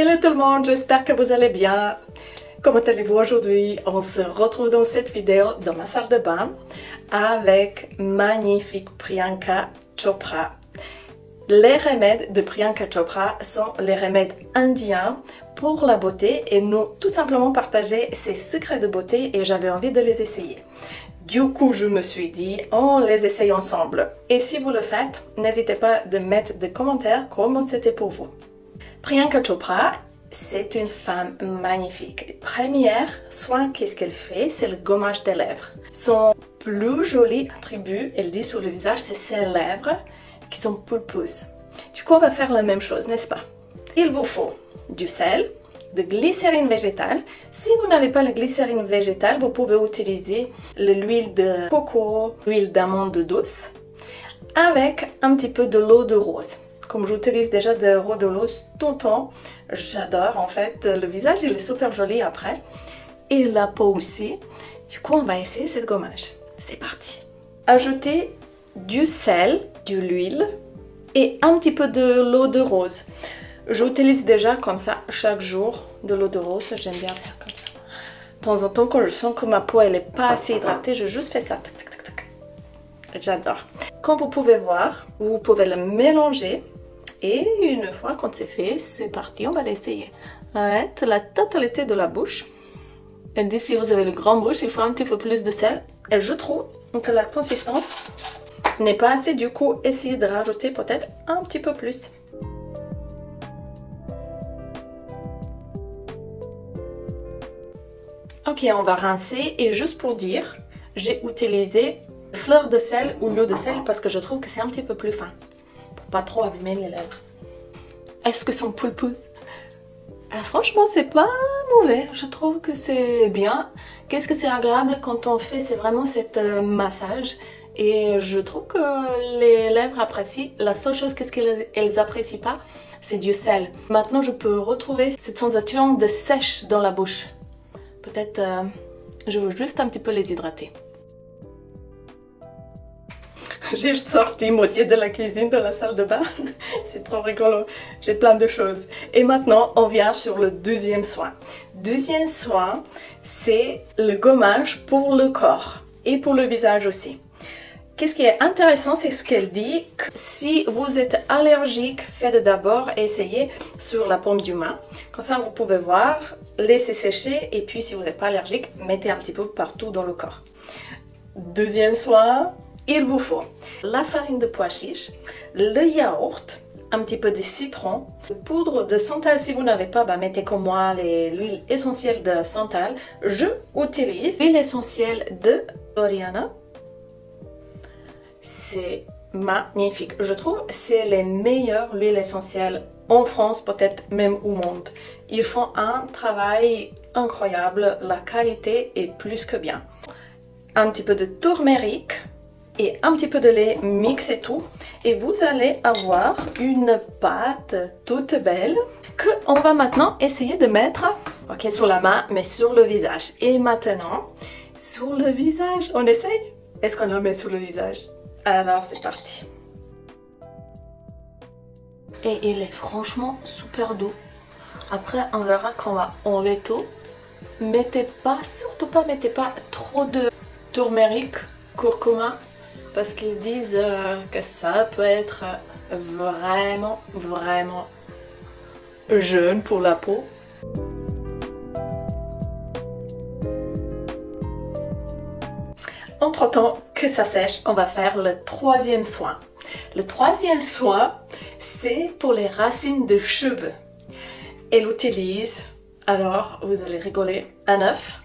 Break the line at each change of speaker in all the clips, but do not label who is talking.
Hello tout le monde, j'espère que vous allez bien. Comment allez-vous aujourd'hui? On se retrouve dans cette vidéo dans ma salle de bain avec magnifique Priyanka Chopra. Les remèdes de Priyanka Chopra sont les remèdes indiens pour la beauté et nous tout simplement partager ses secrets de beauté et j'avais envie de les essayer. Du coup, je me suis dit, on les essaye ensemble. Et si vous le faites, n'hésitez pas de mettre des commentaires comment c'était pour vous. Priyanka Chopra, c'est une femme magnifique. Première soin, qu'est-ce qu'elle fait? C'est le gommage des lèvres. Son plus joli attribut, elle dit sur le visage, c'est ses lèvres qui sont pulpeuses. Du coup, on va faire la même chose, n'est-ce pas? Il vous faut du sel, de glycérine végétale. Si vous n'avez pas la glycérine végétale, vous pouvez utiliser l'huile de coco, l'huile d'amande douce, avec un petit peu de l'eau de rose. Comme j'utilise déjà de l'eau de rose tout le temps, j'adore en fait. Le visage, il est super joli après. Et la peau aussi. Du coup, on va essayer cette gommage. C'est parti. Ajoutez du sel, de l'huile et un petit peu de l'eau de rose. J'utilise déjà comme ça chaque jour de l'eau de rose. J'aime bien faire comme ça. De temps en temps, quand je sens que ma peau elle n'est pas assez hydratée, je juste fais ça. Tac, tac, tac, tac. J'adore. Comme vous pouvez voir, vous pouvez le mélanger. Et une fois qu'on c'est fait, c'est parti, on va l'essayer. Avec la totalité de la bouche. Elle dit si vous avez le grand bouche, il faut un petit peu plus de sel. Et je trouve que la consistance n'est pas assez. Du coup, essayez de rajouter peut-être un petit peu plus. Ok, on va rincer. Et juste pour dire, j'ai utilisé fleur de sel ou l'eau de sel parce que je trouve que c'est un petit peu plus fin. Pas trop abîmer les lèvres. Est-ce que sont pulpeuses? Franchement, c'est pas mauvais. Je trouve que c'est bien. Qu'est-ce que c'est agréable quand on fait, c'est vraiment cet massage. Et je trouve que les lèvres apprécient. La seule chose qu'est-ce qu'elles apprécient pas, c'est du sel. Maintenant, je peux retrouver cette sensation de sèche dans la bouche. Peut-être, je veux juste un petit peu les hydrater. J'ai sorti moitié de la cuisine de la salle de bain. C'est trop rigolo. J'ai plein de choses. Et maintenant, on vient sur le deuxième soin. Deuxième soin, c'est le gommage pour le corps et pour le visage aussi. Qu'est-ce qui est intéressant, c'est ce qu'elle dit. Que si vous êtes allergique, faites d'abord essayer sur la paume du main. Comme ça, vous pouvez voir, laissez sécher. Et puis, si vous n'êtes pas allergique, mettez un petit peu partout dans le corps. Deuxième soin. Il vous faut la farine de pois chiche, le yaourt, un petit peu de citron, poudre de santal. Si vous n'avez pas, mettez comme moi l'huile essentielle de santal. Je utilise l'huile essentielle de Oriana. C'est magnifique. Je trouve que c'est les meilleures huiles essentielles en France, peut-être même au monde. Ils font un travail incroyable. La qualité est plus que bien. Un petit peu de turmeric. Et un petit peu de lait, mixez tout et vous allez avoir une pâte toute belle que on va maintenant essayer de mettre sur la main mais sur le visage. Et maintenant, sur le visage, on essaye? Est-ce qu'on le met sur le visage? Alors c'est parti. Et il est franchement super doux. Après, on verra qu'on va enlever tout. Mettez pas, surtout pas, mettez pas trop de turmeric, curcuma. Parce qu'ils disent que ça peut être vraiment jeune pour la peau. Entre-temps que ça sèche, on va faire le troisième soin. Le troisième soin, c'est pour les racines de cheveux. Elle utilise, alors vous allez rigoler, un œuf.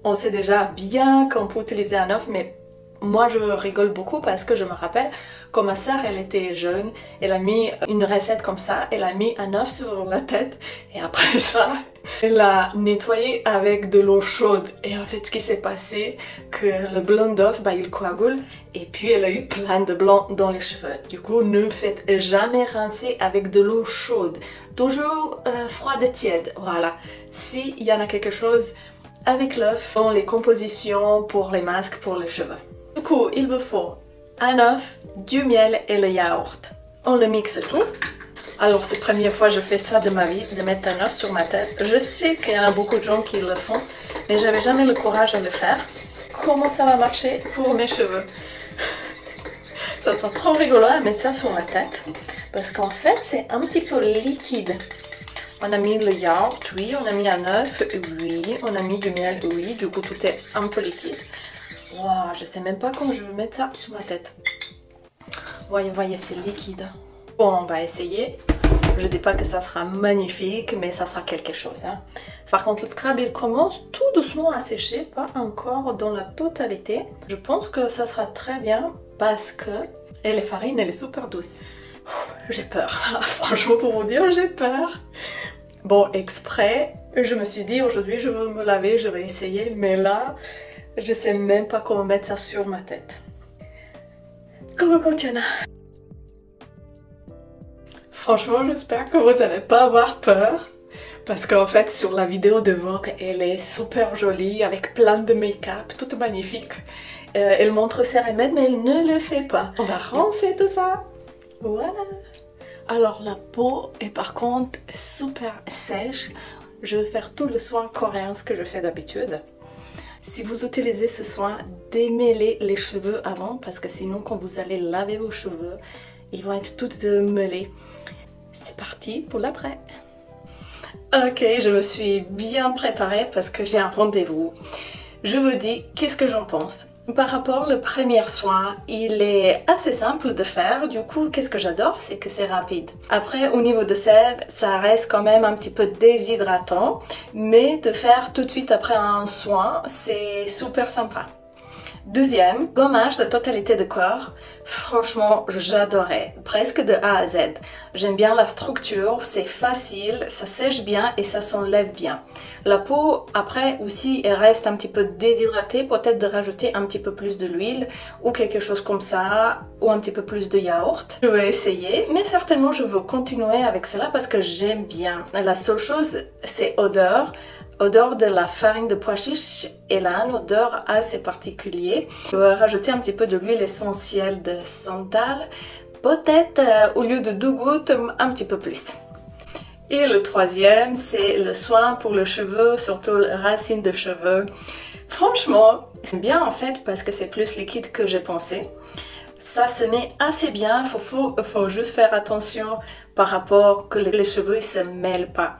On sait déjà bien qu'on peut utiliser un œuf, mais moi je rigole beaucoup parce que je me rappelle quand ma soeur elle était jeune, elle a mis une recette comme ça, elle a mis un œuf sur la tête et après ça elle l'a nettoyé avec de l'eau chaude et en fait ce qui s'est passé que le blanc d'œuf il coagule et puis elle a eu plein de blanc dans les cheveux. Du coup ne faites jamais rincer avec de l'eau chaude, toujours froide et tiède. Voilà, s'il y en a quelque chose avec l'œuf dans les compositions pour les masques pour les cheveux. Du coup, il vous faut un œuf, du miel et le yaourt. On le mixe tout. Alors c'est la première fois que je fais ça de ma vie, de mettre un œuf sur ma tête. Je sais qu'il y a beaucoup de gens qui le font, mais j'avais jamais le courage de le faire. Comment ça va marcher pour mes cheveux? Ça sent trop rigolo à mettre ça sur ma tête, parce qu'en fait c'est un petit peu liquide. On a mis le yaourt, oui, on a mis un œuf, oui, on a mis du miel, oui, du coup tout est un peu liquide. Wow, je sais même pas comment je vais mettre ça sur ma tête. Voyez, voyez, c'est liquide. Bon, on va essayer. Je dis pas que ça sera magnifique, mais ça sera quelque chose. Hein. Par contre, le scrub, il commence tout doucement à sécher, pas encore dans la totalité. Je pense que ça sera très bien parce que la farine, elle est super douce. J'ai peur. Franchement, pour vous dire, j'ai peur. Bon, exprès, je me suis dit, aujourd'hui, je veux me laver, je vais essayer. Mais là, je sais même pas comment mettre ça sur ma tête. Comment continue? Franchement, j'espère que vous n'allez pas avoir peur. Parce qu'en fait, sur la vidéo de Vogue, elle est super jolie, avec plein de make-up, toute magnifique. Elle montre ses remèdes, mais elle ne le fait pas. On va rincer tout ça. Voilà. Alors, la peau est par contre super sèche. Je vais faire tout le soin coréen, ce que je fais d'habitude. Si vous utilisez ce soin, démêlez les cheveux avant, parce que sinon, quand vous allez laver vos cheveux, ils vont être tous mêlés. C'est parti pour l'après. Ok, je me suis bien préparée parce que j'ai un rendez-vous. Je vous dis qu'est-ce que j'en pense. Par rapport au premier soin, il est assez simple de faire. Du coup, qu'est-ce que j'adore, c'est que c'est rapide. Après, au niveau de sel, ça reste quand même un petit peu déshydratant. Mais de faire tout de suite après un soin, c'est super sympa. Deuxième, gommage de totalité de corps. Franchement, j'adorais, presque de A à Z. J'aime bien la structure, c'est facile, ça sèche bien et ça s'enlève bien. La peau, après aussi, elle reste un petit peu déshydratée, peut-être de rajouter un petit peu plus de l'huile ou quelque chose comme ça, ou un petit peu plus de yaourt. Je vais essayer, mais certainement je veux continuer avec cela parce que j'aime bien. La seule chose, c'est odeur. Odeur de la farine de pois chiche, elle a une odeur assez particulière. Je vais rajouter un petit peu de l'huile essentielle de santal, peut-être au lieu de 2 gouttes, un petit peu plus. Et le troisième, c'est le soin pour le cheveu, surtout les racines de cheveux. Franchement, c'est bien en fait parce que c'est plus liquide que j'ai pensé. Ça se met assez bien, faut juste faire attention par rapport que les cheveux ne se mêlent pas.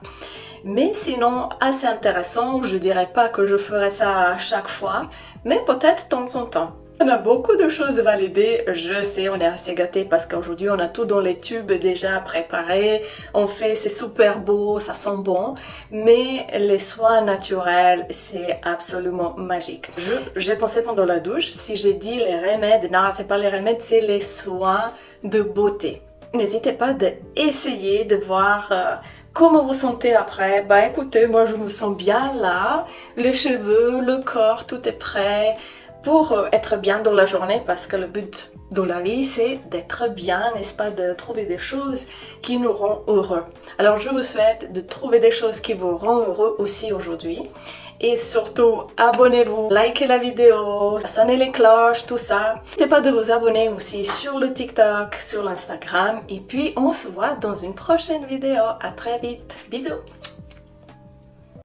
Mais sinon, assez intéressant, je dirais pas que je ferai ça à chaque fois, mais peut-être de temps en temps. On a beaucoup de choses validées, je sais, on est assez gâtés parce qu'aujourd'hui on a tout dans les tubes déjà préparé, on fait, c'est super beau, ça sent bon, mais les soins naturels, c'est absolument magique. J'ai pensé pendant la douche, si j'ai dit les remèdes, non, c'est pas les remèdes, c'est les soins de beauté. N'hésitez pas d'essayer de voir comment vous sentez après. Bah écoutez, moi je me sens bien là, les cheveux, le corps, tout est prêt pour être bien dans la journée parce que le but dans la vie c'est d'être bien, n'est-ce pas, de trouver des choses qui nous rendent heureux. Alors je vous souhaite de trouver des choses qui vous rendent heureux aussi aujourd'hui. Et surtout, abonnez-vous, likez la vidéo, sonnez les cloches, tout ça. N'hésitez pas de vous abonner aussi sur le TikTok, sur l'Instagram. Et puis, on se voit dans une prochaine vidéo. À très vite. Bisous!